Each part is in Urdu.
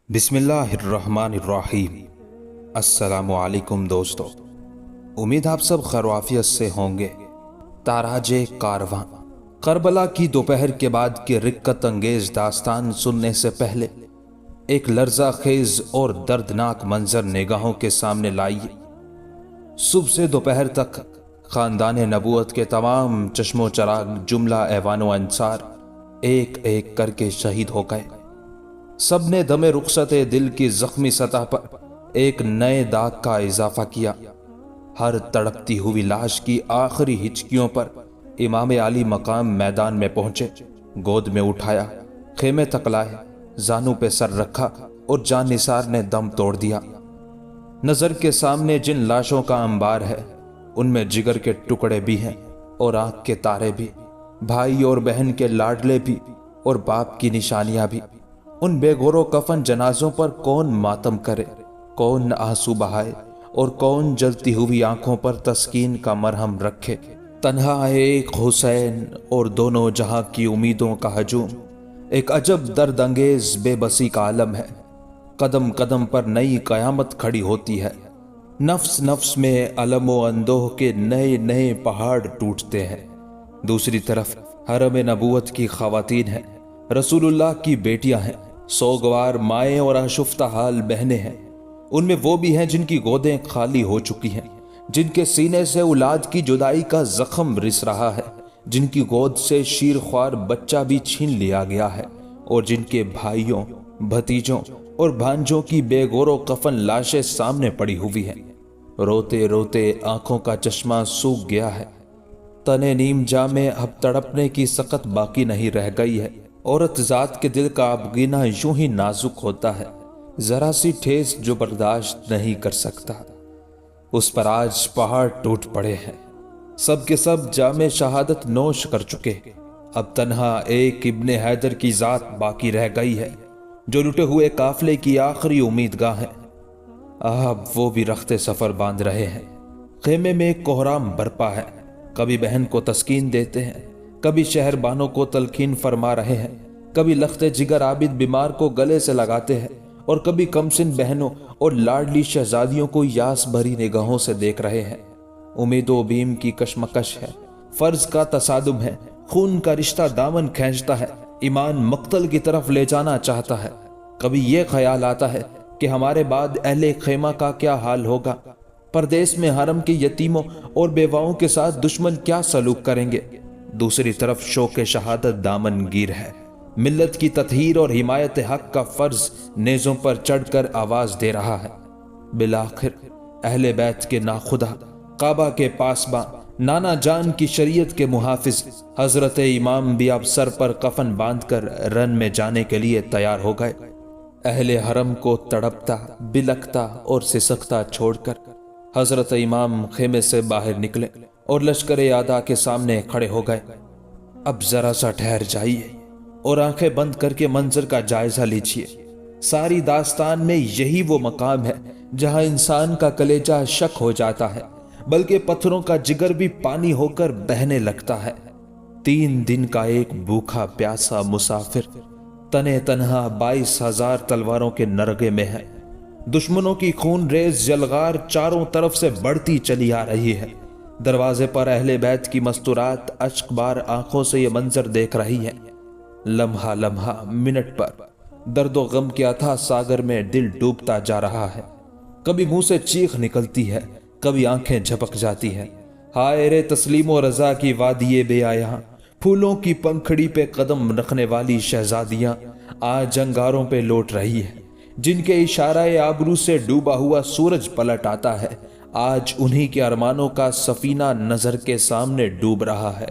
بسم اللہ الرحمن الرحیم۔ السلام علیکم دوستو، امید آپ سب خیر و عافیت سے ہوں گے۔ تاراج کارواں کربلا کی دوپہر کے بعد کی رقت انگیز داستان سننے سے پہلے ایک لرزہ خیز اور دردناک منظر نگاہوں کے سامنے لائیے۔ صبح سے دوپہر تک خاندان نبوت کے تمام چشم و چراغ جملہ ایوان و انصار ایک ایک کر کے شہید ہو گئے۔ سب نے دم رخصت دل کی زخمی سطح پر ایک نئے داغ کا اضافہ کیا۔ ہر تڑپتی ہوئی لاش کی آخری ہچکیوں پر امام علی مقام میدان میں پہنچے، گود میں اٹھایا، خیمے تک لائے، زانوں پہ سر رکھا اور جان نثار نے دم توڑ دیا۔ نظر کے سامنے جن لاشوں کا انبار ہے ان میں جگر کے ٹکڑے بھی ہیں اور آنکھ کے تارے بھی، بھائی اور بہن کے لاڈلے بھی اور باپ کی نشانیاں بھی۔ ان بے گور و کفن جنازوں پر کون ماتم کرے، کون آنسو بہائے اور کون جلتی ہوئی آنکھوں پر تسکین کا مرہم رکھے۔ تنہا ایک حسین اور دونوں جہاں کی امیدوں کا ہجوم ایک عجب درد انگیز بے بسی کا عالم ہے۔ قدم قدم پر نئی قیامت کھڑی ہوتی ہے، نفس نفس میں علم و اندوہ کے نئے نئے پہاڑ ٹوٹتے ہیں۔ دوسری طرف حرم نبوت کی خواتین ہیں، رسول اللہ کی بیٹیاں ہیں، سوگوار مائیں اور آشفتہ حال بہنیں ہیں۔ ان میں وہ بھی ہیں جن کی گودیں خالی ہو چکی ہیں، جن کے سینے سے اولاد کی جدائی کا زخم رس رہا ہے، جن کی گود سے شیر خوار بچہ بھی چھین لیا گیا ہے، اور جن کے بھائیوں، بھتیجوں اور بھانجوں کی بے گور و کفن لاشیں سامنے پڑی ہوئی ہیں۔ روتے روتے آنکھوں کا چشمہ سوکھ گیا ہے، تنے نیم جاں میں اب تڑپنے کی سقط باقی نہیں رہ گئی ہے۔ عورت ذات کے دل کا آبگینہ یوں ہی نازک ہوتا ہے، ذرا سی ٹھیس جو برداشت نہیں کر سکتا، اس پر آج پہاڑ ٹوٹ پڑے ہیں۔ سب کے سب جام شہادت نوش کر چکے، اب تنہا ایک ابن حیدر کی ذات باقی رہ گئی ہے جو لٹے ہوئے قافلے کی آخری امیدگاہ ہے۔ اب وہ بھی رخت سفر باندھ رہے ہیں۔ خیمے میں ایک کوہرام برپا ہے، کبھی بہن کو تسکین دیتے ہیں، کبھی شہر بانوں کو تلقین فرما رہے ہیں، کبھی لخت جگر عابد بیمار کو گلے سے لگاتے ہیں، اور کبھی کمسن بہنوں اور لاڈلی شہزادیوں کو یاس بھری نگاہوں سے دیکھ رہے ہیں۔ امید و بیم کی کشمکش ہے، فرض کا تصادم ہے، خون کا رشتہ دامن کھینچتا ہے، ایمان مقتل کی طرف لے جانا چاہتا ہے۔ کبھی یہ خیال آتا ہے کہ ہمارے بعد اہل خیمہ کا کیا حال ہوگا، پردیس میں حرم کے یتیموں اور بیواؤں کے ساتھ دشمن کیا سلوک کریں گے۔ دوسری طرف شوق شہادت دامن گیر ہے، ملت کی تطہیر اور حمایت حق کا فرض نیزوں پر چڑھ کر آواز دے رہا ہے۔ بالآخر اہل بیت کے ناخدا، کعبہ کے پاسباں، نانا جان کی شریعت کے محافظ حضرت امام بھی اب سر پر کفن باندھ کر رن میں جانے کے لیے تیار ہو گئے۔ اہل حرم کو تڑپتا، بلکتا اور سسکتا چھوڑ کر حضرت امام خیمے سے باہر نکلے اور لشکر اعداء کے سامنے کھڑے ہو گئے۔ اب ذرا سا ٹھہر جائیے اور آنکھیں بند کر کے منظر کا جائزہ لیجیے۔ ساری داستان میں یہی وہ مقام ہے جہاں انسان کا کلیجہ شک ہو جاتا ہے، بلکہ پتھروں کا جگر بھی پانی ہو کر بہنے لگتا ہے۔ 3 دن کا ایک بھوکا پیاسا مسافر تنے تنہا 22,000 تلواروں کے نرغے میں ہے۔ دشمنوں کی خون ریز جلغار چاروں طرف سے بڑھتی چلی آ رہی ہے۔ دروازے پر اہل بیت کی مستورات اشک بار آنکھوں سے یہ منظر دیکھ رہی ہے۔ لمحہ لمحہ، منٹ پر درد و غم کے اتھاہ ساگر میں دل ڈوبتا جا رہا ہے۔ کبھی منہ سے چیخ نکلتی ہے، کبھی آنکھیں جھپک جاتی ہیں۔ ہائے رے تسلیم و رضا کی وادی بے آیاں، پھولوں کی پنکھڑی پہ قدم رکھنے والی شہزادیاں آج انگاروں پہ لوٹ رہی ہے۔ جن کے اشارہ آبرو سے ڈوبا ہوا سورج پلٹ آتا ہے، آج انہی کے ارمانوں کا سفینہ نظر کے سامنے ڈوب رہا ہے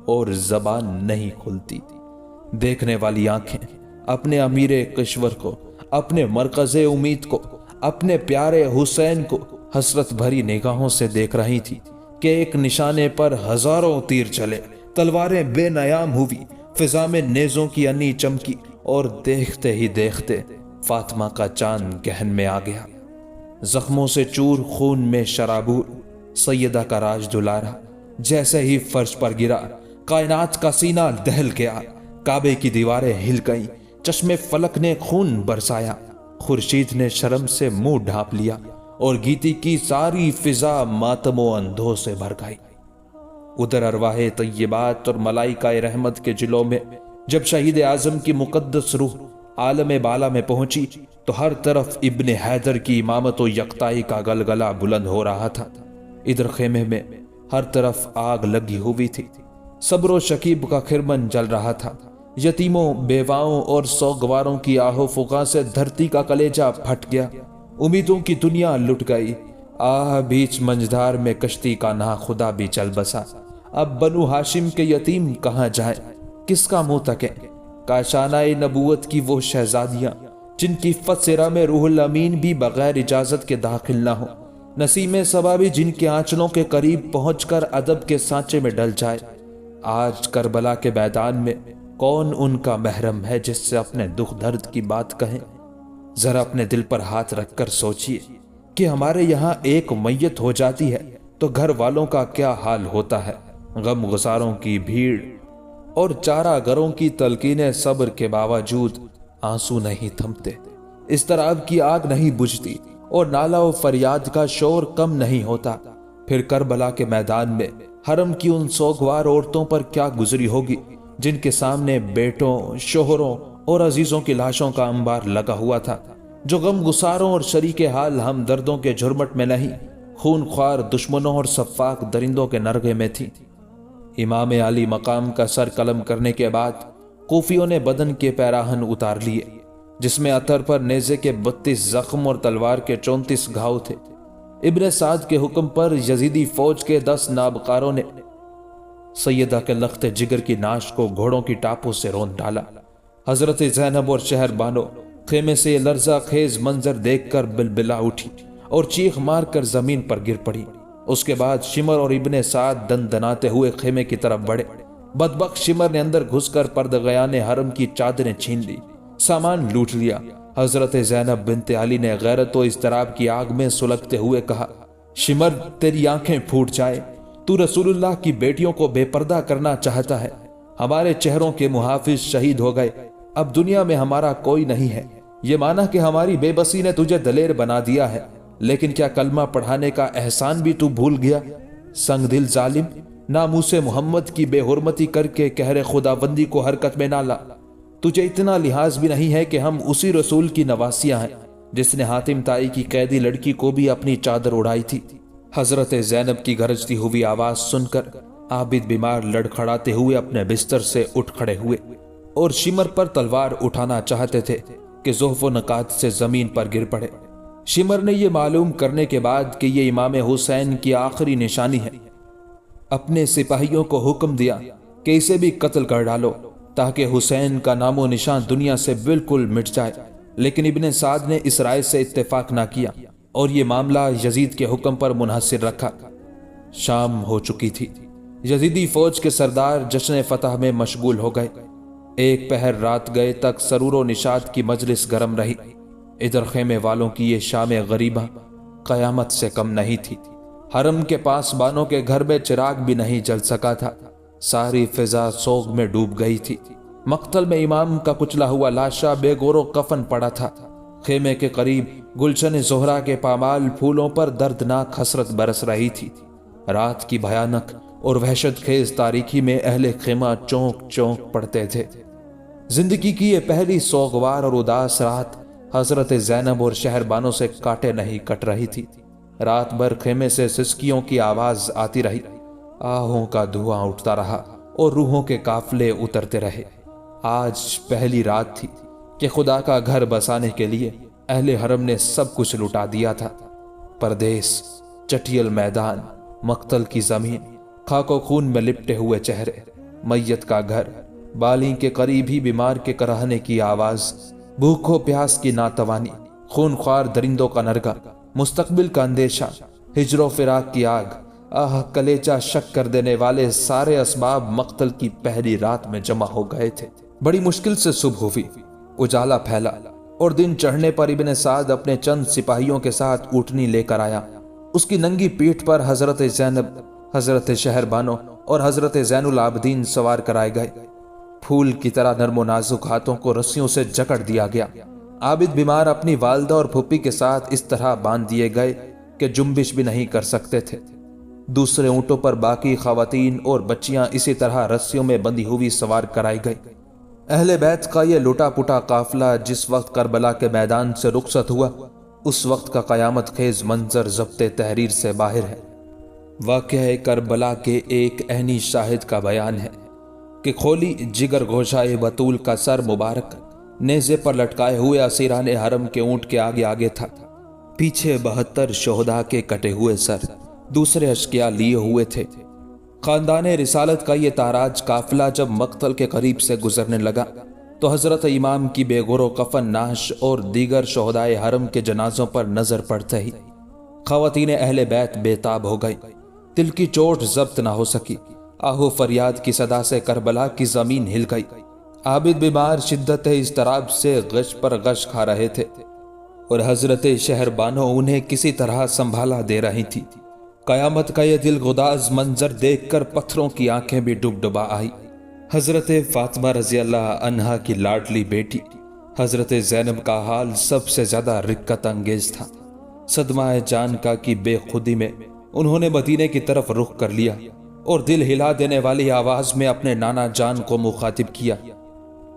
اور زبان نہیں کھلتی۔ دیکھنے والی آنکھیں اپنے امیر کشور کو، اپنے مرکز امید کو، اپنے پیارے حسین کو حسرت بھری نگاہوں سے دیکھ رہی تھی کہ ایک نشانے پر ہزاروں تیر چلے، تلواریں بے نیام ہوئی، فضا میں نیزوں کی انی چمکی، اور دیکھتے ہی دیکھتے فاطمہ کا چاند گہن میں آ گیا۔ زخموں سے چور، خون میں شرابور، سیدہ کا راج دلارا جیسے ہی فرش پر گرا، کائنات کا سینہ دہل گیا، کعبے کی دیواریں ہل گئیں، چشمے فلک نے خون برسایا۔ خورشید نے شرم سے منہ ڈھانپ لیا اور گیتی کی ساری فضا ماتم و اندھوں سے بھر گئی۔ ادھر ارواح طیبات اور ملائکہ رحمت کے جلوں میں جب شہید اعظم کی مقدس روح عالم بالا میں پہنچی تو ہر طرف ابن حیدر کی امامت و یکتائی کا گلگلہ بلند ہو رہا تھا۔ ادھر خیمے میں ہر طرف آگ لگی ہوئی تھی، صبر و شکیب کا خرمن جل رہا تھا۔ یتیموں، بیواؤں اور سوگواروں کی آہو فغاں سے دھرتی کا کلیجہ پھٹ گیا، امیدوں کی دنیا لٹ گئی۔ بیچ منجدار میں کشتی کا ناخدا بھی چل بسا۔ اب بنو ہاشم کے یتیم کہاں جائیں، کس کا منہ تکیں؟ کاشانہ نبوت کی وہ شہزادیاں جن کی فتسرہ میں روح الامین بھی بغیر اجازت کے داخل نہ ہو، نسیم صبا بھی جن کے آنچلوں کے قریب پہنچ کر ادب کے سانچے میں ڈل جائے۔ آج کربلا کے میدان میں کون ان کا محرم ہے جس سے اپنے دکھ درد کی بات کہیں؟ ذرا اپنے دل پر ہاتھ رکھ کر سوچئے کہ ہمارے یہاں ایک میت ہو جاتی ہے تو گھر والوں کا کیا حال ہوتا ہے۔ غم گساروں کی بھیڑ اور چارہ گروں کی تلقینیں صبر کے باوجود آنسو نہیں تھمتے، اضطراب کی آگ نہیں بجھتی اور نالہ و فریاد کا شور کم نہیں ہوتا۔ پھر کربلا کے میدان میں حرم کی ان سوگوار عورتوں پر کیا گزری ہوگی جن کے سامنے بیٹوں، شوہروں اور عزیزوں کی لاشوں کا انبار لگا ہوا تھا، جو غم گساروں اور شریک حال ہمدردوں کے جھرمٹ میں نہیں، خون خوار دشمنوں اور صفاق درندوں کے نرغے میں تھی۔ امام علی مقام کا سر قلم کرنے کے بعد کوفیوں نے بدن کے پیراہن اتار لیے، جس میں عطر پر نیزے کے 32 زخم اور تلوار کے 34 گھاؤ تھے۔ ابن سعد کے حکم پر یزیدی فوج کے 10 نابکاروں نے سیدہ کے لخت جگر کی ناش کو گھوڑوں کی ٹاپوں سے رون ڈالا۔ حضرت زینب اور شہر بانو خیمے سے یہ لرزہ خیز منظر دیکھ کر بلبلا اٹھی اور چیخ مار کر زمین پر گر پڑی۔ اس کے بعد شمر اور ابن سعد دن دناتے ہوئے خیمے کی طرف بڑھے۔ بدبخت شمر نے اندر گھس کر پردغیان حرم کی چادریں چھین لی، سامان لوٹ لیا۔ حضرت زینب بنت علی نے غیرت و اضطراب کی آگ میں سلگتے ہوئے کہا، شمر تیری آنکھیں پھوٹ جائے، تو رسول اللہ کی بیٹیوں کو بے پردہ کرنا چاہتا ہے۔ ہمارے چہروں کے محافظ شہید ہو گئے، اب دنیا میں ہمارا کوئی نہیں ہے۔ یہ مانا کہ ہماری بے بسی نے تجھے دلیر بنا دیا ہے، لیکن کیا کلمہ پڑھانے کا احسان بھی تو بھول گیا؟ سنگ دل ظالم، ناموس محمد کی بے حرمتی کر کے قہر خداوندی کو حرکت میں نہ لا۔ تجھے اتنا لحاظ بھی نہیں ہے کہ ہم اسی رسول کی نواسیاں ہیں جس نے حاتم طائی کی قیدی لڑکی کو بھی اپنی چادر اڑائی تھی۔ حضرت زینب کی گرجتی ہوئی آواز سن کر عابد بیمار لڑکھڑاتے ہوئے اپنے بستر سے اٹھ کھڑے ہوئے اور شمر پر تلوار اٹھانا چاہتے تھے کہ زحف و نقات سے زمین پر گر پڑے۔ شمر نے یہ معلوم کرنے کے بعد کہ یہ امام حسین کی آخری نشانی ہے، اپنے سپاہیوں کو حکم دیا کہ اسے بھی قتل کر ڈالو تاکہ حسین کا نام و نشان دنیا سے بالکل مٹ جائے۔ لیکن ابن سعد نے اس رائے سے اتفاق نہ کیا اور یہ معاملہ یزید کے حکم پر منحصر رکھا۔ شام ہو چکی تھی، یزیدی فوج کے سردار جشن فتح میں مشغول ہو گئے۔ ایک پہر رات گئے تک سرور و نشاط کی مجلس گرم رہی۔ ادھر خیمے والوں کی یہ شام غریبہ قیامت سے کم نہیں تھی۔ حرم کے پاس بانوں کے گھر میں چراغ بھی نہیں جل سکا تھا، ساری فضا سوگ میں ڈوب گئی تھی۔ مقتل میں امام کا کچلا ہوا لاشا بے گور و کفن پڑا تھا۔ خیمے کے قریب گلشن زہرا کے پامال پھولوں پر دردناک حسرت برس رہی تھی۔ رات کی بھیانک اور وحشت خیز تاریکی میں اہل خیمہ چونک چونک پڑتے تھے۔ زندگی کی یہ پہلی سوگوار اور اداس رات حضرت زینب اور شہر بانوں سے کاٹے نہیں کٹ رہی تھی۔ رات بھر خیمے سے سسکیوں کی آواز آتی رہی، آہوں کا دھواں اٹھتا رہا اور روحوں کے قافلے اترتے رہے۔ آج پہلی رات تھی کہ خدا کا گھر بسانے کے لیے اہل حرم نے سب کچھ لٹا دیا تھا۔ پردیس، چٹیل میدان، مقتل کی زمین، خاک و خون میں لپٹے ہوئے چہرے، میت کا گھر، بالیں کے قریب ہی بیمار کے کراہنے کی آواز، بھوک و پیاس کی ناتوانی، خون خوار درندوں کا نرگا، مستقبل کا اندیشہ، ہجر و فراق کی آگ، کلیجہ شک کر دینے والے سارے اسباب مقتل کی پہلی رات میں جمع ہو گئے تھے۔ بڑی مشکل سے صبح ہوئی، اجالا پھیلا اور دن چڑھنے پر ابن سعد اپنے چند سپاہیوں کے ساتھ اونٹنی لے کر آیا۔ اس کی ننگی پیٹھ پر حضرت زینب، حضرت شہر بانو اور حضرت زین العابدین سوار کرائے گئے۔ پھول کی طرح نرم و نازک ہاتھوں کو رسیوں سے جکڑ دیا گیا۔ عابد بیمار اپنی والدہ اور پھپھی کے ساتھ اس طرح باندھ دیے گئے کہ جنبش بھی نہیں کر سکتے تھے۔ دوسرے اونٹوں پر باقی خواتین اور بچیاں اسی طرح رسیوں میں بندھی ہوئی سوار کرائی گئی۔ اہل بیت کا یہ لٹا پٹا قافلہ جس وقت کربلا کے میدان سے رخصت ہوا، اس وقت کا قیامت خیز منظر ضبط تحریر سے باہر ہے۔ واقعہ کربلا کے ایک عینی شاہد کا بیان ہے کہ کھولی جگر گوشائے بطول کا سر مبارک نیزے پر لٹکائے ہوئے اسیران حرم کے اونٹ کے آگے آگے تھا، پیچھے 72 شہداء کے کٹے ہوئے سر دوسرے اشکیا لیے ہوئے تھے۔ خاندان رسالت کا یہ تاراج قافلہ جب مقتل کے قریب سے گزرنے لگا تو حضرت امام کی بے گور و کفن نعش اور دیگر شہدائے حرم کے جنازوں پر نظر پڑتے ہی خواتین اہل بیت بے تاب ہو گئی۔ دل کی چوٹ ضبط نہ ہو سکی، آہو فریاد کی صدا سے کربلا کی زمین ہل گئی۔ عابد بیمار شدت اضطراب سے غش پر غش کھا رہے تھے اور حضرت شہر بانو انہیں کسی طرح سنبھالا دے رہی تھی۔ قیامت کا یہ دل گداز منظر دیکھ کر پتھروں کی آنکھیں بھی ڈب ڈبا آئی۔ حضرت فاطمہ رضی اللہ عنہا کی لاڈلی بیٹی حضرت زینب کا حال سب سے زیادہ رکت انگیز تھا۔ صدمہ جان کا کی بے خودی میں انہوں نے مدینے کی طرف رخ کر لیا اور دل ہلا دینے والی آواز میں اپنے نانا جان کو مخاطب کیا،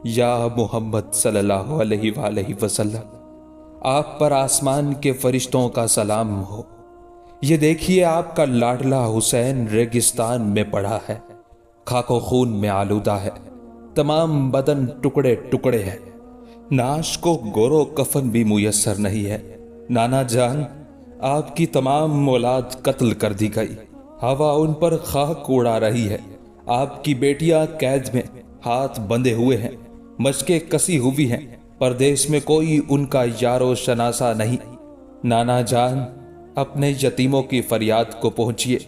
یا محمد صلی اللہ علیہ وآلہ وسلم، آپ پر آسمان کے فرشتوں کا سلام ہو۔ یہ دیکھیے آپ کا لاڈلا حسین ریگستان میں پڑا ہے، خاک و خون میں آلودہ ہے، تمام بدن ٹکڑے ٹکڑے ہے، نعش کو گورو کفن بھی میسر نہیں ہے۔ نانا جان، آپ کی تمام اولاد قتل کر دی گئی، ہوا ان پر خاک اڑا رہی ہے، آپ کی بیٹیاں قید میں ہاتھ بندھے ہوئے ہیں، مشقیں کسی ہوئی ہیں، پردیس میں کوئی ان کا یار و شناسہ نہیں۔ نانا جان، اپنے یتیموں کی فریاد کو پہنچیے۔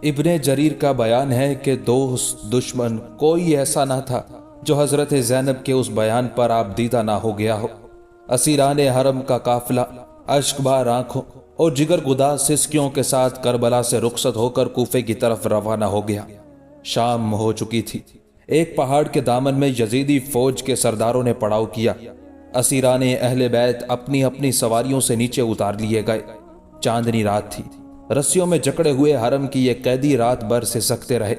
ابن جریر کا بیان ہے کہ دوست دشمن کوئی ایسا نہ تھا جو حضرت زینب کے اس بیان پر آپ دیدہ نہ ہو گیا ہو۔ اسیران حرم کا قافلہ اشک بار آنکھوں اور جگر گدا سسکیوں کے ساتھ کربلا سے رخصت ہو کر کوفے کی طرف روانہ ہو گیا۔ شام ہو چکی تھی۔ ایک پہاڑ کے دامن میں یزیدی فوج کے سرداروں نے پڑاؤ کیا۔ اسیران اہل بیت اپنی اپنی سواریوں سے نیچے اتار لیے گئے۔ چاندنی رات تھی، رسیوں میں جکڑے ہوئے حرم کی یہ قیدی رات بھر سے سکتے رہے۔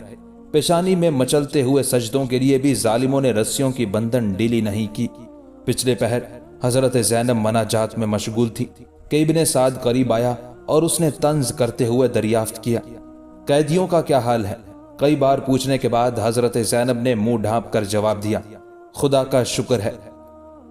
پیشانی میں مچلتے ہوئے سجدوں کے لیے بھی ظالموں نے رسیوں کی بندھن ڈھیلی نہیں کی۔ پچھلے پہر حضرت زینب مناجات میں مشغول تھی کہ ابن سعد قریب آیا اور اس نے طنز کرتے ہوئے دریافت کیا، قیدیوں کا کیا حال ہے؟ کئی بار پوچھنے کے بعد حضرت زینب نے منہ ڈھانپ کر جواب دیا، خدا کا شکر ہے،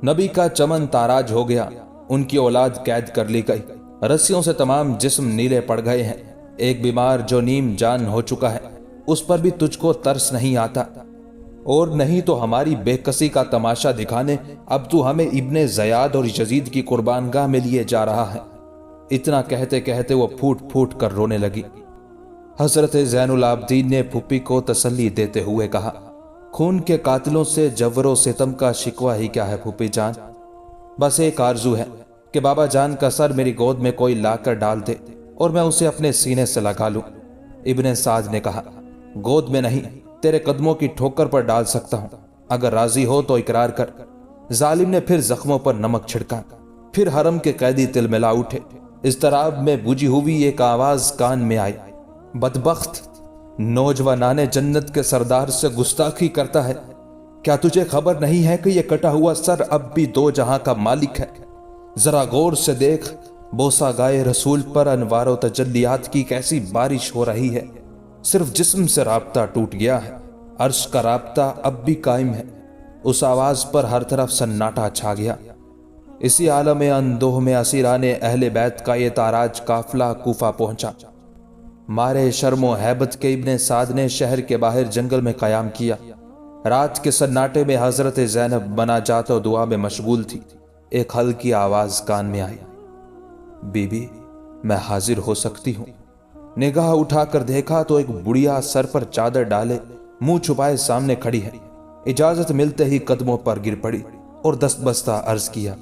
نبی کا چمن تاراج ہو گیا، ان کی اولاد قید کر لی گئی، رسیوں سے تمام جسم نیلے پڑ گئے ہیں۔ ایک بیمار جو نیم جان ہو چکا ہے، اس پر بھی تجھ کو ترس نہیں آتا، اور نہیں تو ہماری بے کسی کا تماشا دکھانے اب تو ہمیں ابن زیاد اور یزید کی قربان گاہ میں لیے جا رہا ہے۔ اتنا کہتے کہتے وہ پھوٹ پھوٹ کر رونے لگی۔ حضرت زین العابدین نے پھپھی کو تسلی دیتے ہوئے کہا، خون کے قاتلوں سے جور و ستم کا شکوہ ہی کیا ہے پھپھی جان، بس ایک آرزو ہے کہ بابا جان کا سر میری گود میں کوئی لا کر ڈال دے اور میں اسے اپنے سینے سے لگا لوں۔ ابن سعد نے کہا، گود میں نہیں، تیرے قدموں کی ٹھوکر پر ڈال سکتا ہوں، اگر راضی ہو تو اقرار کر۔ ظالم نے پھر زخموں پر نمک چھڑکا، پھر حرم کے قیدی تلملا اٹھے۔ اضطراب میں بجھی ہوئی ایک آواز کان میں آئی، بدبخت، نوجوانان جنت کے سردار سے گستاخی کرتا ہے، کیا تجھے خبر نہیں ہے کہ یہ کٹا ہوا سر اب بھی دو جہاں کا مالک ہے؟ ذرا غور سے دیکھ، بوسہ گائے رسول پر انوار و تجلیات کی کیسی بارش ہو رہی ہے، صرف جسم سے رابطہ ٹوٹ گیا ہے، عرش کا رابطہ اب بھی قائم ہے۔ اس آواز پر ہر طرف سناٹا چھا گیا۔ اسی عالم اندوہ میں اسیران اہل بیت کا یہ تاراج قافلہ کوفہ پہنچا۔ مارے شرم و ہیبت کے ابن سعد نے شہر کے باہر جنگل میں قیام کیا۔ رات کے سناٹے میں حضرت زینب مناجات و دعا میں مشغول تھی۔ ایک ہلکی آواز کان میں آئی، بی بی، میں حاضر ہو سکتی ہوں؟ نگاہ اٹھا کر دیکھا تو ایک بڑھیا سر پر چادر ڈالے منہ چھپائے سامنے کھڑی ہے۔ اجازت ملتے ہی قدموں پر گر پڑی اور دست بستہ عرض کیا،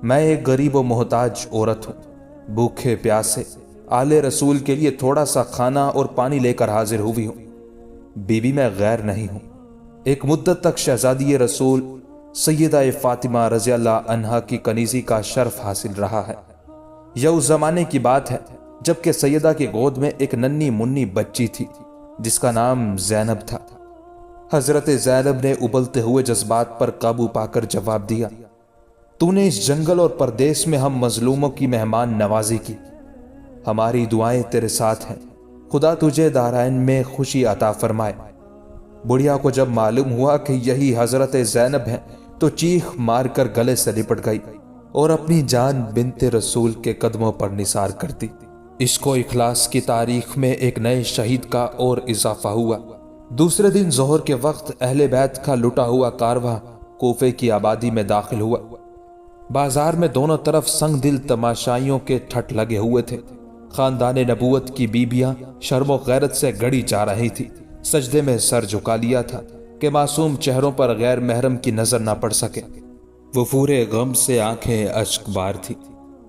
میں ایک غریب و محتاج عورت ہوں، بھوکے پیاسے آل رسول کے لیے تھوڑا سا کھانا اور پانی لے کر حاضر ہوئی ہوں۔ بی بی، میں غیر نہیں ہوں، ایک مدت تک شہزادی رسول سیدہ فاطمہ رضی اللہ عنہا کی کنیزی کا شرف حاصل رہا ہے۔ یہ اس زمانے کی بات ہے جبکہ سیدہ کی گود میں ایک ننھی منی بچی تھی جس کا نام زینب تھا۔ حضرت زینب نے ابلتے ہوئے جذبات پر قابو پا کر جواب دیا، تو نے اس جنگل اور پردیس میں ہم مظلوموں کی مہمان نوازی کی، ہماری دعائیں تیرے ساتھ ہیں، خدا تجھے دارائن میں خوشی عطا فرمائے۔ بڑھیا کو جب معلوم ہوا کہ یہی حضرت زینب ہیں تو چیخ مار کر گلے سے لپٹ گئی اور اپنی جان بنت رسول کے قدموں پر نثار کر دی۔ اس کو اخلاص کی تاریخ میں ایک نئے شہید کا اور اضافہ ہوا۔ دوسرے دن ظہر کے وقت اہل بیت کا لٹا ہوا کارواں کوفے کی آبادی میں داخل ہوا۔ بازار میں دونوں طرف سنگ دل تماشائیوں کے ٹھٹ لگے ہوئے تھے۔ خاندان نبوت کی بیبیاں شرم و غیرت سے گڑی جا رہی تھی، سجدے میں سر جھکا لیا تھا کہ معصوم چہروں پر غیر محرم کی نظر نہ پڑ سکے۔ وفور غم سے آنکھیں اشک بار تھی،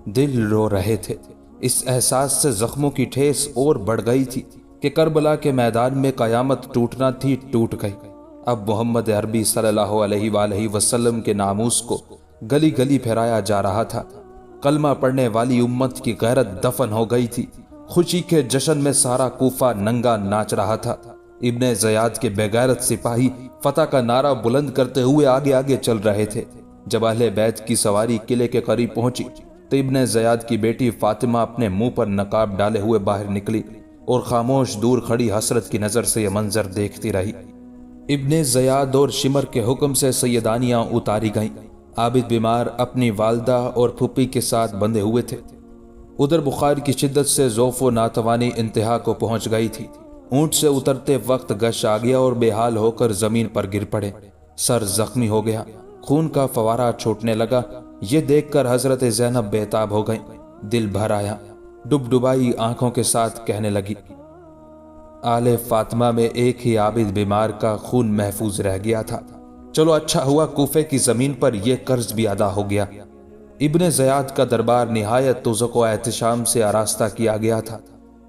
دل رو رہے تھے۔ اس احساس سے زخموں کی ٹھیس اور بڑھ گئی تھی کہ کربلا کے میدان میں قیامت ٹوٹنا تھی، ٹوٹ گئی۔ اب محمد عربی صلی اللہ علیہ وآلہ وسلم کے ناموس کو گلی گلی پھیرایا جا رہا تھا۔ کلمہ پڑھنے والی امت کی غیرت دفن ہو گئی تھی۔ خوشی کے جشن میں سارا کوفہ ننگا ناچ رہا تھا۔ ابن زیاد کے بے غیرت سپاہی فتح کا نعرہ بلند کرتے ہوئے آگے آگے چل رہے تھے۔ جب اہل بیت کی سواری قلعے کے قریب پہنچی تو ابن زیاد کی بیٹی فاطمہ اپنے منہ پر نقاب ڈالے ہوئے باہر نکلی اور خاموش دور کھڑی حسرت کی نظر سے یہ منظر دیکھتی رہی۔ ابن زیاد اور شمر کے حکم سے سیدانیاں اتاری گئیں۔ عابد بیمار اپنی والدہ اور پھپھی کے ساتھ بندھے ہوئے تھے۔ ادھر بخار کی شدت سے ضعف و ناتوانی انتہا کو پہنچ گئی تھی۔ اونٹ سے اترتے وقت گش آ گیا اور بے حال ہو کر زمین پر گر پڑے۔ سر زخمی ہو گیا، خون کا فوارہ چھوٹنے لگا۔ یہ دیکھ کر حضرت زینب بے تاب ہو گئیں۔ دل بھر آیا، ڈب ڈبائی آنکھوں کے ساتھ کہنے لگی، آل فاطمہ میں ایک ہی عابد بیمار کا خون محفوظ رہ گیا تھا، چلو اچھا ہوا کوفے کی زمین پر یہ قرض بھی ادا ہو گیا۔ ابن زیاد کا دربار نہایت تذق و احتشام سے آراستہ کیا گیا تھا۔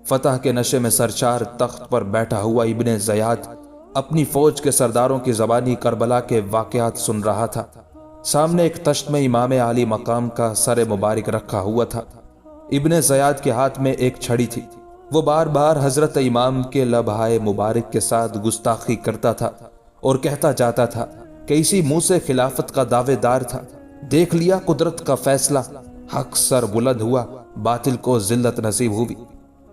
فتح کے نشے میں سرشار تخت پر بیٹھا ہوا ابن زیاد اپنی فوج کے سرداروں کی زبانی کربلا کے واقعات سن رہا تھا۔ سامنے ایک تشت میں امام عالی مقام کا سر مبارک رکھا ہوا تھا۔ ابن زیاد کے ہاتھ میں ایک چھڑی تھی۔ وہ بار بار حضرت امام کے لبہائے مبارک کے ساتھ گستاخی کرتا تھا اور کہتا جاتا تھا کہ اسی منہ سے خلافت کا دعوے دار تھا۔ دیکھ لیا قدرت کا فیصلہ، حق سر بلند ہوا، باطل کو ذلت نصیب ہوئی۔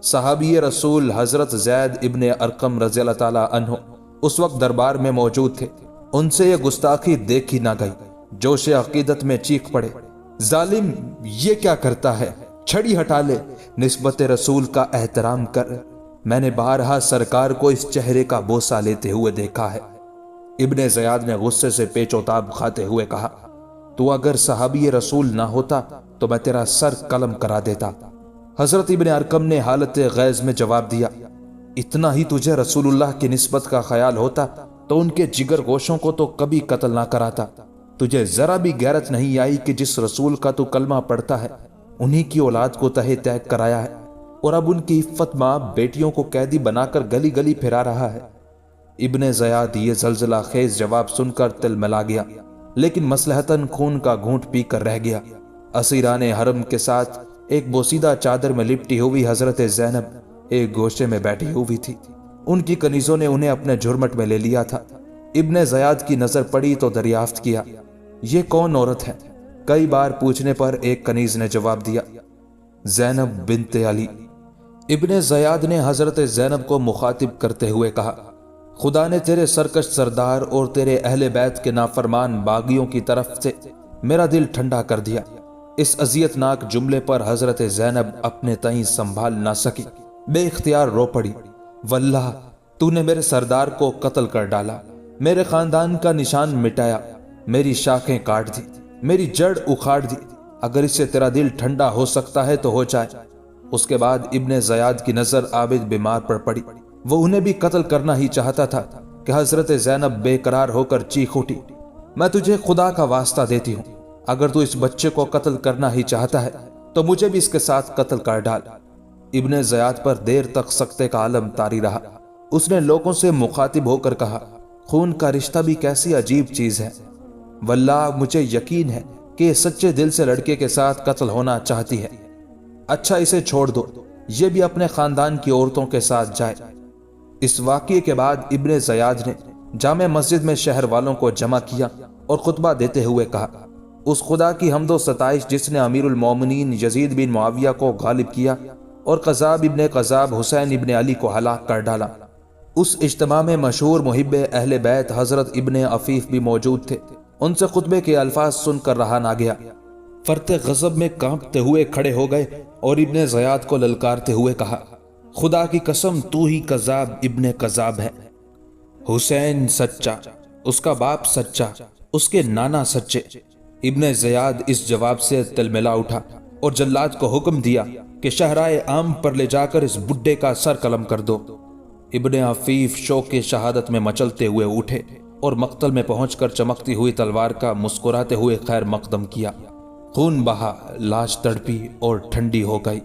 صحابی رسول حضرت زید ابن ارقم رضی اللہ تعالی عنہ اس وقت دربار میں موجود تھے۔ ان سے یہ گستاخی دیکھی نہ گئی۔ جوش عقیدت میں چیخ پڑے، ظالم یہ کیا کرتا ہے، چھڑی ہٹا لے، نسبت رسول کا احترام کر۔ میں نے بارہا سرکار کو اس چہرے کا بوسہ لیتے ہوئے دیکھا ہے۔ ابن زیاد نے غصے سے پیچ و تاب کھاتے ہوئے کہا، تو اگر صحابی رسول نہ ہوتا تو میں تیرا سر قلم کرا دیتا۔ حضرت ابن ارقم نے حالت غیظ میں جواب دیا، اتنا ہی تجھے رسول اللہ کی نسبت کا خیال ہوتا تو ان کے جگر گوشوں کو تو کبھی قتل نہ کراتا۔ تجھے ذرا بھی غیرت نہیں آئی کہ جس رسول کا تو کلمہ پڑھتا ہے انہی کی اولاد کو تہے تیگ کرایا ہے اور اب ان کی عفت ماں بیٹیوں کو قیدی بنا کر گلی گلی پھرا رہا ہے۔ ابن زیاد یہ زلزلہ خیز جواب سن کر تل ملا گیا، لیکن مصلحتاً خون کا گھونٹ پی کر رہ گیا۔ اسیران حرم کے ساتھ ایک بوسیدہ چادر میں لپٹی ہوئی حضرت زینب ایک گوشے میں بیٹھی ہوئی تھی۔ ان کی کنیزوں نے انہیں اپنے جھرمٹ میں لے لیا تھا۔ ابن زیاد کی نظر پڑی تو دریافت کیا، یہ کون عورت ہے؟ کئی بار پوچھنے پر ایک کنیز نے جواب دیا، زینب بنت علی۔ ابن زیاد نے حضرت زینب کو مخاطب کرتے ہوئے کہا، خدا نے تیرے سرکش سردار اور تیرے اہل بیت کے نافرمان باغیوں کی طرف سے میرا دل ٹھنڈا کر دیا۔ اس اذیت ناک جملے پر حضرت زینب اپنے تئیں سنبھال نہ سکی، بے اختیار رو پڑی، واللہ تو نے میرے سردار کو قتل کر ڈالا، میرے خاندان کا نشان مٹایا، میری شاخیں کاٹ دی، میری جڑ اکھاڑ دی، اگر اس سے تیرا دل ٹھنڈا ہو سکتا ہے تو ہو جائے۔ اس کے بعد ابن زیاد کی نظر عابد بیمار پر پڑی۔ وہ انہیں بھی قتل کرنا ہی چاہتا تھا کہ حضرت زینب بے قرار ہو کر چیخ اٹھی، میں تجھے خدا کا واسطہ دیتی ہوں، اگر تو اس بچے کو قتل کرنا ہی چاہتا ہے تو مجھے بھی اس کے ساتھ قتل کر ڈال۔ ابن زیاد پر دیر تک سکتے کا عالم طاری رہا۔ اس نے لوگوں سے مخاطب ہو کر کہا، خون کا رشتہ بھی کیسی عجیب چیز ہے، واللہ مجھے یقین ہے کہ یہ سچے دل سے لڑکے کے ساتھ قتل ہونا چاہتی ہے۔ اچھا اسے چھوڑ دو، یہ بھی اپنے خاندان کی عورتوں کے ساتھ جائے۔ اس واقعے کے بعد ابن زیاد نے جامع مسجد میں شہر والوں کو جمع کیا اور خطبہ دیتے ہوئے کہا، اس خدا کی حمد و ستائش جس نے امیر المومنین یزید بن معاویہ کو غالب کیا اور قذاب ابن قذاب حسین ابن علی کو ہلاک کر ڈالا۔ اس اجتماع میں مشہور محب اہل بیت حضرت ابن عفیف بھی موجود تھے۔ ان سے خطبے کے الفاظ سن کر رہا نہ گیا۔ فرط غضب میں کانپتے ہوئے کھڑے ہو گئے اور ابن زیاد کو للکارتے ہوئے کہا، خدا کی قسم تو ہی قذاب ابن قذاب ہے۔ حسین سچا، اس کا باپ سچا، اس کے نانا سچے۔ ابن زیاد اس جواب سے تلملا اٹھا اور جلاد کو حکم دیا کہ شہرائے عام پر لے جا کر اس بڈھے کا سر قلم کر دو۔ ابن عفیف شوق کے شہادت میں مچلتے ہوئے اٹھے اور مقتل میں پہنچ کر چمکتی ہوئی تلوار کا مسکراتے ہوئے خیر مقدم کیا۔ خون بہا، لاش تڑپی اور ٹھنڈی ہو گئی۔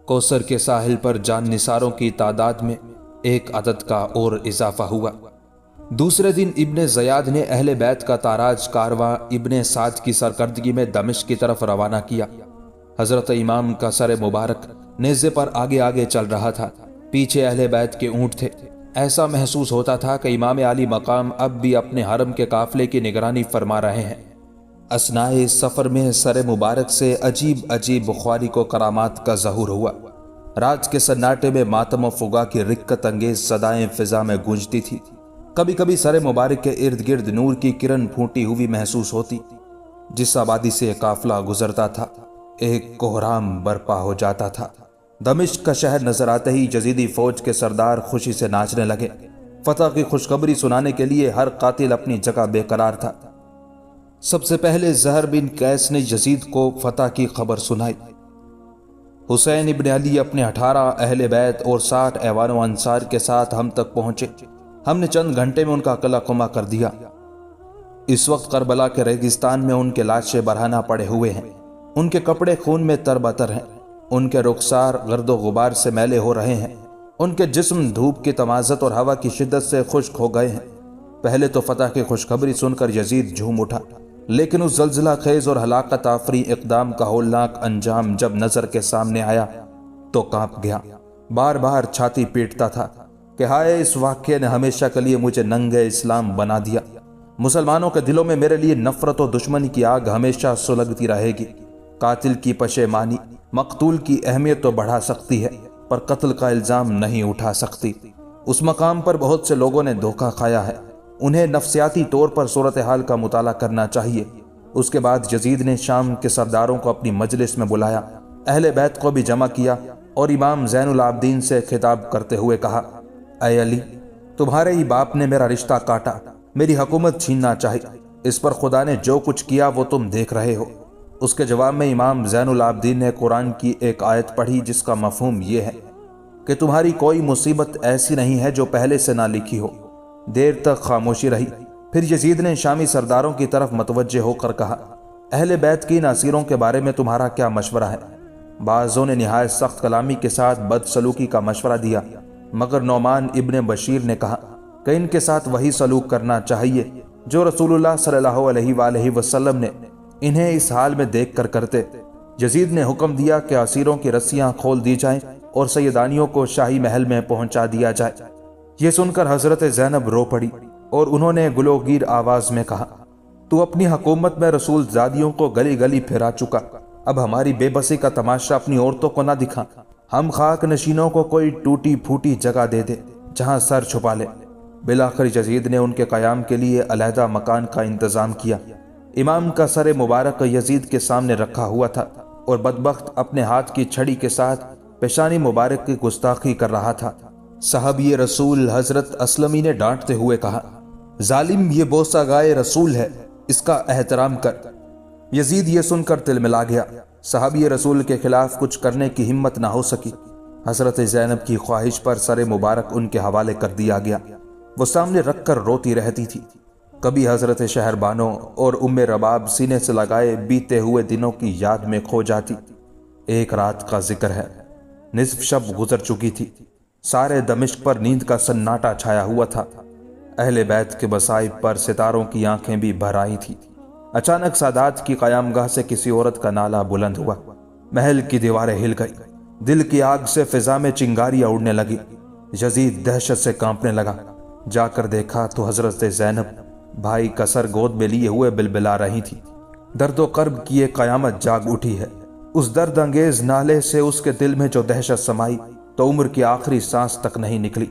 کوثر کے ساحل پر جان نثاروں کی تعداد میں ایک عدد کا اور اضافہ ہوا۔ دوسرے دن ابن زیاد نے اہل بیت کا تاراج کارواں ابن سعد کی سرکردگی میں دمشق کی طرف روانہ کیا۔ حضرت امام کا سر مبارک نیزے پر آگے آگے چل رہا تھا، پیچھے اہل بیت کے اونٹ تھے۔ ایسا محسوس ہوتا تھا کہ امام علی مقام اب بھی اپنے حرم کے قافلے کی نگرانی فرما رہے ہیں۔ اثناء سفر میں سر مبارک سے عجیب عجیب بخاری کو کرامات کا ظہور ہوا۔ رات کے سناٹے میں ماتم و فغاں کی رکت انگیز صدائیں فضا میں گونجتی تھی۔ کبھی کبھی سر مبارک کے ارد گرد نور کی کرن پھوٹی ہوئی محسوس ہوتی۔ جس آبادی سے قافلہ گزرتا تھا ایک کوہرام برپا ہو جاتا تھا۔ دمشق کا شہر نظر آتے ہی یزیدی فوج کے سردار خوشی سے ناچنے لگے۔ فتح کی خوشخبری سنانے کے لیے ہر قاتل اپنی جگہ بے قرار تھا۔ سب سے پہلے زہر بن قیس نے یزید کو فتح کی خبر سنائی۔ حسین ابن علی اپنے 18 اہل بیت اور 60 ایوان و انصار کے ساتھ ہم تک پہنچے۔ ہم نے چند گھنٹے میں ان کا قلعہ قمع کر دیا۔ اس وقت کربلا کے ریگستان میں ان کے لاشیں برہنہ پڑے ہوئے ہیں، ان کے کپڑے خون میں تربتر ہیں، ان کے رخسار گرد و غبار سے میلے ہو رہے ہیں، ان کے جسم دھوپ کی تمازت اور ہوا کی شدت سے خشک ہو گئے ہیں۔ پہلے تو فتح کی خوشخبری سن کر یزید جھوم اٹھا، لیکن اس زلزلہ خیز اور ہلاکت آفری اقدام کا ہولناک انجام جب نظر کے سامنے آیا تو کانپ گیا۔ بار بار چھاتی پیٹتا تھا کہ ہائے، اس واقعے نے ہمیشہ کے لیے مجھے ننگے اسلام بنا دیا۔ مسلمانوں کے دلوں میں میرے لیے نفرت و دشمنی کی آگ ہمیشہ سلگتی رہے گی۔ قاتل کی پشیمانی مقتول کی اہمیت تو بڑھا سکتی ہے پر قتل کا الزام نہیں اٹھا سکتی۔ اس مقام پر بہت سے لوگوں نے دھوکہ کھایا ہے، انہیں نفسیاتی طور پر صورتحال کا مطالعہ کرنا چاہیے۔ اس کے بعد یزید نے شام کے سرداروں کو اپنی مجلس میں بلایا، اہل بیت کو بھی جمع کیا اور امام زین العابدین سے خطاب کرتے ہوئے کہا، اے علی، تمہارے ہی باپ نے میرا رشتہ کاٹا، میری حکومت چھیننا چاہی، اس پر خدا نے جو کچھ کیا وہ تم دیکھ رہے ہو۔ اس کے جواب میں امام زین العابدین نے قرآن کی ایک آیت پڑھی جس کا مفہوم یہ ہے کہ تمہاری کوئی مصیبت ایسی نہیں ہے جو پہلے سے نہ لکھی ہو۔ دیر تک خاموشی رہی، پھر یزید نے شامی سرداروں کی طرف متوجہ ہو کر کہا، اہل بیت کی ان اسیروں کے بارے میں تمہارا کیا مشورہ ہے؟ بعضوں نے نہایت سخت کلامی کے ساتھ بد سلوکی کا مشورہ دیا، مگر نعمان ابن بشیر نے کہا کہ ان کے ساتھ وہی سلوک کرنا چاہیے جو رسول اللہ صلی اللہ علیہ وآلہ وسلم نے انہیں اس حال میں دیکھ کر کرتے۔ یزید نے حکم دیا کہ اسیروں کی رسیاں کھول دی جائیں اور سیدانیوں کو شاہی محل میں پہنچا دیا جائے۔ یہ سن کر حضرت زینب رو پڑی اور انہوں نے گلوگیر آواز میں کہا، تو اپنی حکومت میں رسول زادیوں کو گلی گلی پھرا چکا، اب ہماری بے بسی کا تماشا اپنی عورتوں کو نہ دکھا، ہم خاک نشینوں کو کوئی ٹوٹی پھوٹی جگہ دے دے جہاں سر چھپا لے۔ بالآخر یزید نے ان کے قیام کے لیے علیحدہ مکان کا انتظام کیا۔ امام کا سر مبارک یزید کے سامنے رکھا ہوا تھا اور بدبخت اپنے ہاتھ کی چھڑی کے ساتھ پیشانی مبارک کی گستاخی کر رہا تھا۔ صحابی رسول حضرت اسلمی نے ڈانٹتے ہوئے کہا، ظالم، یہ بوسہ گائے رسول ہے، اس کا احترام کر۔ یزید یہ سن کر تلملا گیا۔ صحابی رسول کے خلاف کچھ کرنے کی ہمت نہ ہو سکی۔ حضرت زینب کی خواہش پر سر مبارک ان کے حوالے کر دیا گیا۔ وہ سامنے رکھ کر روتی رہتی تھی۔ کبھی حضرت شہر بانو اور ام رباب سینے سے لگائے بیتے ہوئے دنوں کی یاد میں کھو جاتی۔ ایک رات کا ذکر ہے، نصف شب گزر چکی تھی، سارے دمشق پر نیند کا سناٹا چھایا ہوا تھا، اہل بیت کے مصائب پر ستاروں کی آنکھیں بھی بھر آئی تھی۔ اچانک سادات کی قیام گاہ سے کسی عورت کا نالا بلند ہوا۔ محل کی دیواریں ہل گئی، دل کی آگ سے فضا میں چنگاریاں اڑنے لگی۔ یزید دہشت سے کانپنے لگا۔ جا کر دیکھا تو حضرت زینب بھائی کا سر گود میں لیے ہوئے بلبلا رہی تھی۔ درد و کرب کی ایک قیامت جاگ اٹھی ہے۔ اس درد انگیز نالے سے اس کے دل میں جو دہشت سمائی تو عمر کی آخری سانس تک نہیں نکلی۔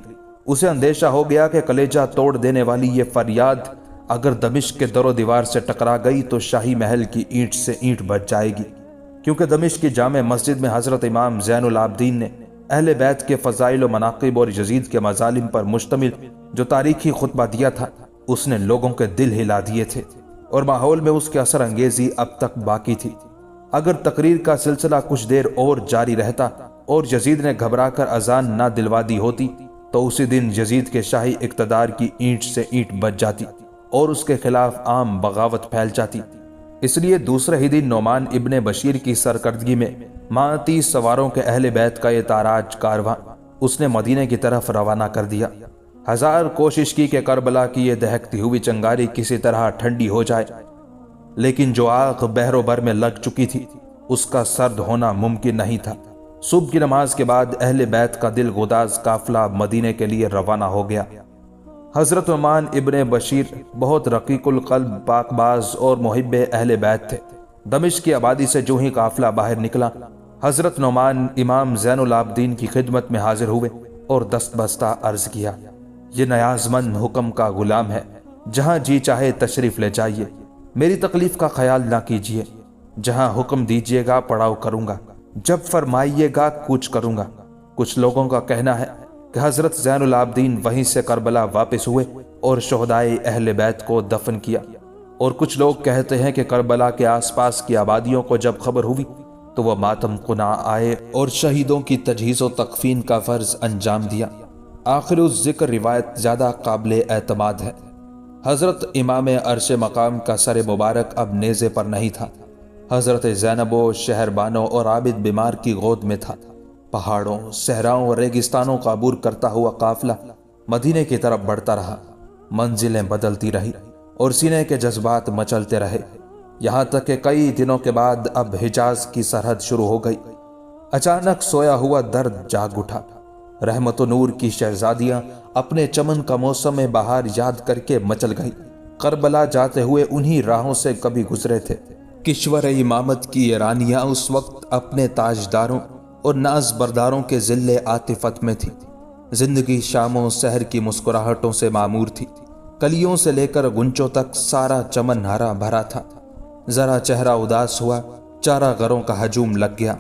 اسے اندیشہ ہو گیا کہ کلیجہ توڑ دینے والی یہ فریاد اگر دمشق کے در و دیوار سے ٹکرا گئی تو شاہی محل کی اینٹ سے اینٹ بچ جائے گی، کیونکہ دمشق کی جامع مسجد میں حضرت امام زین العابدین نے اہل بیت کے فضائل و مناقب اور یزید کے مظالم پر مشتمل جو تاریخی خطبہ دیا تھا اس نے لوگوں کے دل ہلا دیے تھے، اور ماحول میں اس کے اثر انگیزی اب تک باقی تھی۔ اگر تقریر کا سلسلہ کچھ دیر اور جاری رہتا اور یزید نے گھبرا کر اذان نہ دلوا دی ہوتی تو اسی دن یزید کے شاہی اقتدار کی اینٹ سے اینٹ بچ جاتی اور اس کے خلاف عام بغاوت پھیل جاتی۔ اس لیے دوسرے ہی دن نعمان ابن بشیر کی سرکردگی میں 30 سواروں کے اہل بیت کا یہ تاراج کارواں اس نے مدینے کی طرف روانہ کر دیا۔ ہزار کوشش کی کہ کربلا کی یہ دہکتی ہوئی چنگاری کسی طرح ٹھنڈی ہو جائے، لیکن جو آگ بحر و بر میں لگ چکی تھی اس کا سرد ہونا ممکن نہیں تھا۔ صبح کی نماز کے بعد اہل بیت کا دل گداز قافلہ مدینے کے لیے روانہ ہو گیا۔ حضرت نعمان ابن بشیر بہت رقیق القلب، پاک باز اور محب اہل بیت تھے۔ دمشق کی آبادی سے جو ہی قافلہ باہر نکلا، حضرت نعمان امام زین العابدین کی خدمت میں حاضر ہوئے اور دست بستہ عرض کیا، یہ نیاز مند حکم کا غلام ہے، جہاں جی چاہے تشریف لے جائیے، میری تکلیف کا خیال نہ کیجیے، جہاں حکم دیجیے گا پڑاؤ کروں گا، جب فرمائیے گا کوچ کروں گا۔ کچھ لوگوں کا کہنا ہے کہ حضرت زین العابدین وہیں سے کربلا واپس ہوئے اور شہدائے اہل بیت کو دفن کیا، اور کچھ لوگ کہتے ہیں کہ کربلا کے آس پاس کی آبادیوں کو جب خبر ہوئی تو وہ ماتم کنا آئے اور شہیدوں کی تجہیز و تکفین کا فرض انجام دیا۔ آخر اس ذکر روایت زیادہ قابل اعتماد ہے۔ حضرت امام عرش مقام کا سر مبارک اب نیزے پر نہیں تھا۔ حضرت زینب و شہربانوں اور عابد بیمار کی گود میں تھا۔ پہاڑوں، صحراؤں اور ریگستانوں کا عبور کرتا ہوا قافلہ مدینے کی طرف بڑھتا رہا۔ منزلیں بدلتی رہی اور سینے کے جذبات مچلتے رہے، یہاں تک کہ کئی دنوں کے بعد اب حجاز کی سرحد شروع ہو گئی۔ اچانک سویا ہوا درد جاگ اٹھا۔ رحمت و نور کی شہزادیاں اپنے چمن کا موسم بہار یاد کر کے مچل گئی۔ کربلا جاتے ہوئے انہی راہوں سے کبھی گزرے تھے۔ کشور امامت کی یہ رانیاں اس وقت اپنے تاجداروں اور ناز برداروں کے ذل عاطفت میں تھی۔ زندگی شام و سحر کی مسکراہٹوں سے معمور تھی۔ کلیوں سے لے کر گنچوں تک سارا چمن ہرا بھرا تھا۔ ذرا چہرہ اداس ہوا، چارہ غروں کا ہجوم لگ گیا،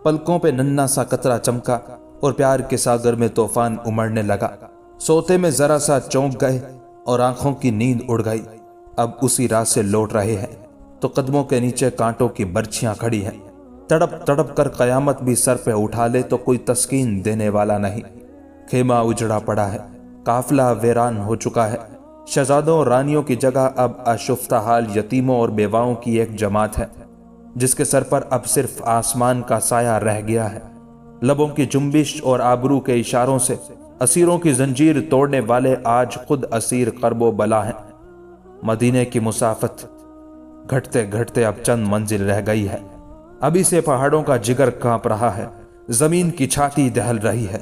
پلکوں پہ ننھا سا قطرہ چمکا اور پیار کے ساگر میں طوفان امڑنے لگا۔ سوتے میں ذرا سا چونک گئے اور آنکھوں کی نیند اڑ گئی۔ اب اسی راہ سے لوٹ رہے ہیں تو قدموں کے نیچے کانٹوں کی برچھیاں کھڑی ہیں۔ تڑپ تڑپ کر قیامت بھی سر پہ اٹھا لے تو کوئی تسکین دینے والا نہیں۔ خیمہ اجڑا پڑا ہے، قافلہ ویران ہو چکا ہے۔ شہزادوں اور رانیوں کی جگہ اب آشفتہ حال یتیموں اور بیواؤں کی ایک جماعت ہے، جس کے سر پر اب صرف آسمان کا سایہ رہ گیا ہے۔ لبوں کی جنبش اور آبرو کے اشاروں سے اسیروں کی زنجیر توڑنے والے آج خود اسیر کرب و بلا ہیں۔ مدینے کی مسافت گھٹتے گھٹتے اب چند منزل رہ گئی ہے۔ ابھی سے پہاڑوں کا جگر کانپ رہا ہے، زمین کی چھاتی دہل رہی ہے،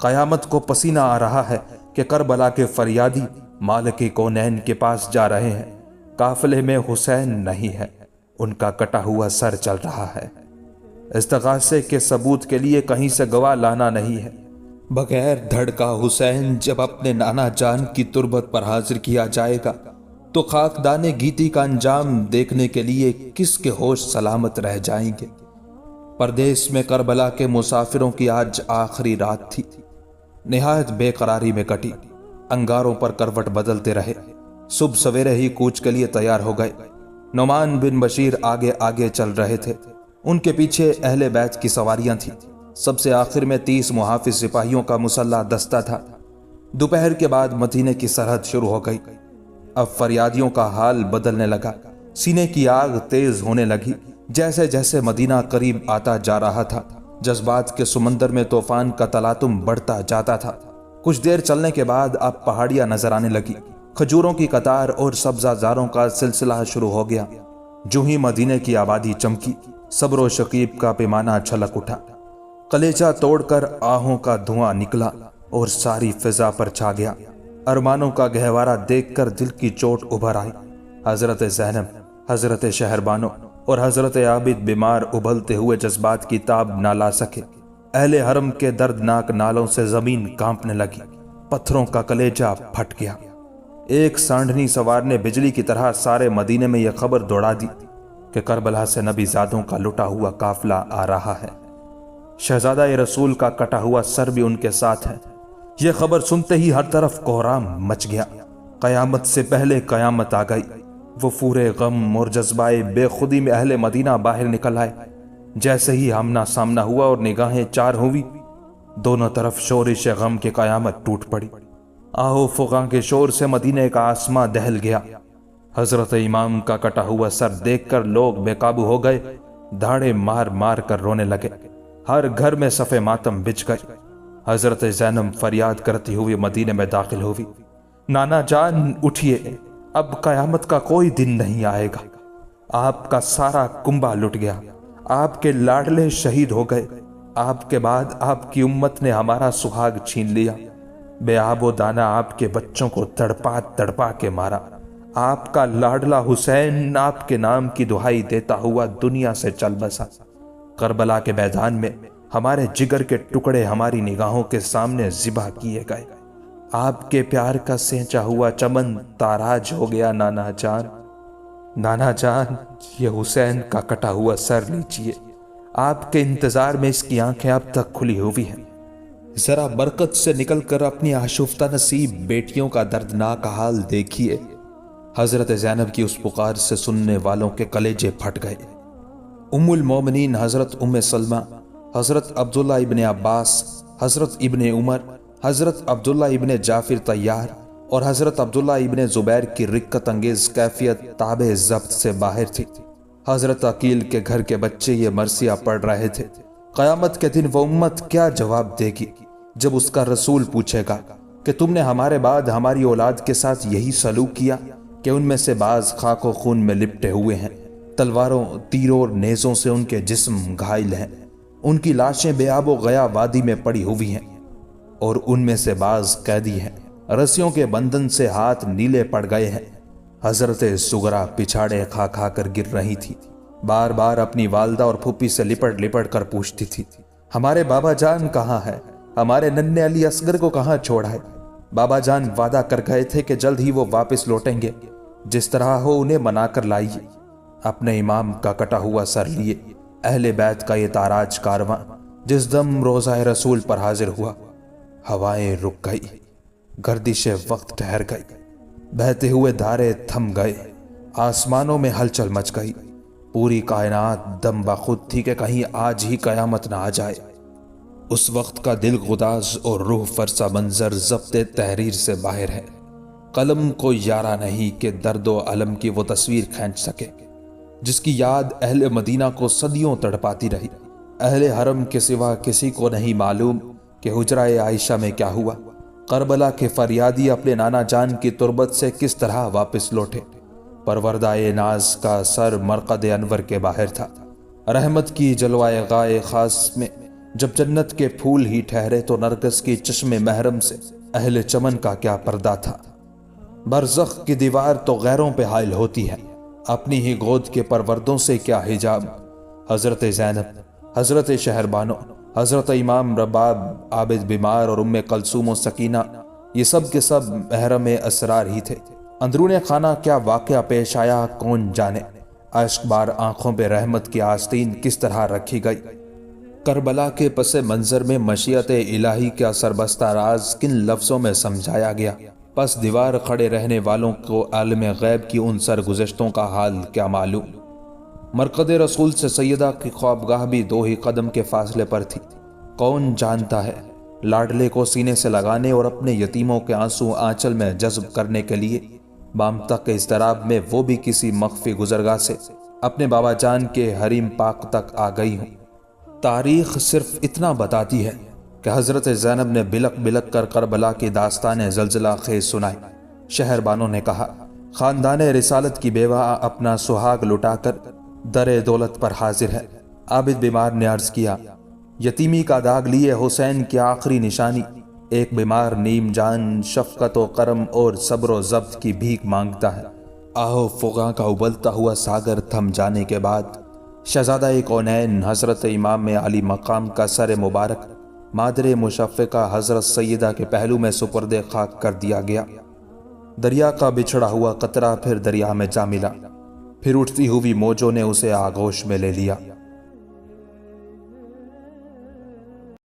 قیامت کو پسینہ آ رہا ہے کہ کربلا کے فریادی مالک کونین کے پاس جا رہے ہیں۔ قافلے میں حسین نہیں ہے، ان کا کٹا ہوا سر چل رہا ہے۔ استغاثے کے ثبوت کے لیے کہیں سے گواہ لانا نہیں ہے۔ بغیر دھڑ کا حسین جب اپنے نانا جان کی تربت پر حاضر کیا جائے گا تو خاکدان گیتی کا انجام دیکھنے کے لیے کس کے ہوش سلامت رہ جائیں گے۔ پردیس میں کربلا کے مسافروں کی آج آخری رات تھی، نہایت بے قراری میں کٹی۔ انگاروں پر کروٹ بدلتے رہے، صبح سویرے ہی کوچ کے لیے تیار ہو گئے۔ نعمان بن بشیر آگے آگے چل رہے تھے، ان کے پیچھے اہل بیت کی سواریاں تھیں۔ سب سے آخر میں 30 محافظ سپاہیوں کا مسلح دستہ تھا۔ دوپہر کے بعد مدینے کی سرحد شروع ہو گئی۔ اب فریادیوں کا حال بدلنے لگا، سینے کی آگ تیز ہونے لگی۔ جیسے جیسے مدینہ قریب آتا جا رہا تھا، جذبات کے سمندر میں طوفان کا تلاطم بڑھتا جاتا تھا۔ کچھ دیر چلنے کے بعد اب پہاڑیاں نظر آنے لگی، کھجوروں کی قطار اور سبزہ زاروں کا سلسلہ شروع ہو گیا۔ جو ہی مدینے کی آبادی چمکی، صبر و شکیب کا پیمانہ چھلک اٹھا، کلیجہ توڑ کر آہوں کا دھواں نکلا اور ساری فضا پر چھا گیا۔ ارمانوں کا گہوارہ دیکھ کر دل کی چوٹ ابھر آئی۔ حضرت زینب، حضرت شہربانو اور حضرت عابد بیمار ابھلتے ہوئے جذبات کی تاب نہ لا سکے۔ اہل حرم کے دردناک نالوں سے زمین کانپنے لگی، پتھروں کا کلیجہ پھٹ گیا۔ ایک سانڈھنی سوار نے بجلی کی طرح سارے مدینے میں یہ خبر دوڑا دی کہ کربلا سے نبی زادوں کا لٹا ہوا قافلہ آ رہا ہے۔ شہزادہ رسول کا کٹا ہوا سر بھی ان کے ساتھ ہے۔ یہ خبر سنتے ہی ہر طرف کوہرام مچ گیا۔ قیامت سے پہلے قیامت آ گئی۔ وہ پورے غم اور جذبائے بے خودی میں اہل مدینہ باہر نکل آئے۔ جیسے ہی آمنا سامنا ہوا اور نگاہیں چار ہوئی، دونوں طرف شورش غم کی قیامت ٹوٹ پڑی۔ آہو فغاں کے شور سے مدینے کا آسماں دہل گیا۔ حضرت امام کا کٹا ہوا سر دیکھ کر لوگ بے قابو ہو گئے، دھاڑے مار مار کر رونے لگے۔ ہر گھر میں صف ماتم بچھ گئی۔ حضرت زینب فریاد کرتی ہوئی مدینے میں داخل ہوئی، نانا جان اٹھیے، اب قیامت کا کوئی دن نہیں آئے گا۔ آپ کا سارا کنبہ لٹ گیا، آپ کے لاڈلے شہید ہو گئے، آپ کے بعد آپ کی امت نے ہمارا سہاگ چھین لیا۔ بے آب و دانہ آپ کے بچوں کو تڑپا تڑپا کے مارا۔ آپ کا لاڈلا حسین آپ کے نام کی دہائی دیتا ہوا دنیا سے چل بسا۔ کربلا کے میدان میں ہمارے جگر کے ٹکڑے ہماری نگاہوں کے سامنے ذبح کیے گئے۔ آپ کے پیار کا سینچا ہوا چمن تاراج ہو گیا۔ نانا جان، نانا جان، یہ حسین کا کٹا ہوا سر لیجیے، آپ کے انتظار میں اس کی آنکھیں اب تک کھلی ہوئی ہیں۔ ذرا برکت سے نکل کر اپنی آشفتہ نصیب بیٹیوں کا دردناک حال دیکھیے۔ حضرت زینب کی اس پکار سے سننے والوں کے کلیجے پھٹ گئے۔ ام المومنین حضرت ام سلمہ، حضرت عبداللہ ابن عباس، حضرت ابن عمر، حضرت عبداللہ ابن جعفر طیار اور حضرت عبداللہ ابن زبیر کی رقت انگیز کیفیت تابع ضبط سے باہر تھی۔ حضرت عقیل کے گھر کے بچے یہ مرثیہ پڑھ رہے تھے۔ قیامت کے دن وہ امت کیا جواب دے گی جب اس کا رسول پوچھے گا کہ تم نے ہمارے بعد ہماری اولاد کے ساتھ یہی سلوک کیا کہ ان میں سے بعض خاک و خون میں لپٹے ہوئے ہیں، تلواروں، تیروں اور نیزوں سے ان کے جسم گھائل ہیں، ان کی لاشیں بے آب و گیا وادی میں پڑی ہوئی ہیں، اور ان میں سے بعض قیدی ہیں، رسیوں کے بندھن سے ہاتھ نیلے پڑ گئے ہیں۔ حضرت زغرا پچھاڑے کھا کھا کر گر رہی تھی، بار بار اپنی والدہ اور پھوپھی سے لپٹ لپٹ کر پوچھتی تھی، ہمارے بابا جان کہاں ہے؟ ہمارے ننھے علی اصغر کو کہاں چھوڑا ہے؟ بابا جان وعدہ کر گئے تھے کہ جلد ہی وہ واپس لوٹیں گے، جس طرح ہو انہیں منا کر لائیے۔ اپنے امام کا کٹا ہوا سر لیے اہل بیت کا یہ تاراج کارواں جس دم روضہ رسول پر حاضر ہوا، ہوائیں رک گئی، گردش وقت ٹھہر گئی، بہتے ہوئے دھارے تھم گئے، آسمانوں میں ہلچل مچ گئی، پوری کائنات دم بخود تھی کہ کہیں آج ہی قیامت نہ آ جائے۔ اس وقت کا دل گداز اور روح فرسا منظر ضبط تحریر سے باہر ہے۔ قلم کو یارہ نہیں کہ درد و علم کی وہ تصویر کھینچ سکے جس کی یاد اہل مدینہ کو صدیوں تڑپاتی رہی۔ اہل حرم کے سوا کسی کو نہیں معلوم کہ حجرہ عائشہ میں کیا ہوا، کربلا کے فریادی اپنے نانا جان کی تربت سے کس طرح واپس لوٹے۔ پروردہ ناز کا سر مرقد انور کے باہر تھا۔ رحمت کی جلوائے غائے خاص میں جب جنت کے پھول ہی ٹھہرے تو نرگس کی چشم محرم سے اہل چمن کا کیا پردہ تھا۔ برزخ کی دیوار تو غیروں پہ حائل ہوتی ہے، اپنی ہی گود کے پروردوں سے کیا حجاب۔ حضرت زینب، حضرت شہربانو، حضرت امام رباب عابد بیمار اور ام کلثوم و سکینہ، یہ سب کے سب محرم اسرار ہی تھے۔ اندرون خانہ کیا واقعہ پیش آیا کون جانے۔ اشک بار آنکھوں پہ رحمت کی آستین کس طرح رکھی گئی۔ کربلا کے پس منظر میں مشیت الہی کا سربستہ راز کن لفظوں میں سمجھایا گیا۔ پس دیوار کھڑے رہنے والوں کو عالم غیب کی ان سرگزشتوں کا حال کیا معلوم۔ مرقد رسول سے سیدہ کی خوابگاہ بھی 2 ہی قدم کے فاصلے پر تھی۔ کون جانتا ہے لاڈلے کو سینے سے لگانے اور اپنے یتیموں کے آنسو آنچل میں جذب کرنے کے لیے مامتا کے اضطراب میں وہ بھی کسی مخفی گزرگاہ سے اپنے بابا جان کے حریم پاک تک آ گئی ہوں۔ تاریخ صرف اتنا بتاتی ہے کہ حضرت زینب نے بلک بلک کر کربلا کی داستان زلزلہ خیز سنائی۔ شہربانوں نے کہا خاندان رسالت کی بیوہ اپنا سہاگ لٹا کر در دولت پر حاضر ہے۔ عابد بیمار نے عرض کیا، یتیمی کا داغ لیے حسین کی آخری نشانی ایک بیمار نیم جان شفقت و کرم اور صبر و ضبط کی بھیک مانگتا ہے۔ آہو فغاں کا ابلتا ہوا ساگر تھم جانے کے بعد شہزادہ کونین حضرت امام علی مقام کا سر مبارک مادر مشفقہ حضرت سیدہ کے پہلو میں سپرد خاک کر دیا گیا۔ دریا کا بچھڑا ہوا قطرہ پھر دریا میں جا ملا، پھر اٹھتی ہوئی موجوں نے اسے آغوش میں لے لیا۔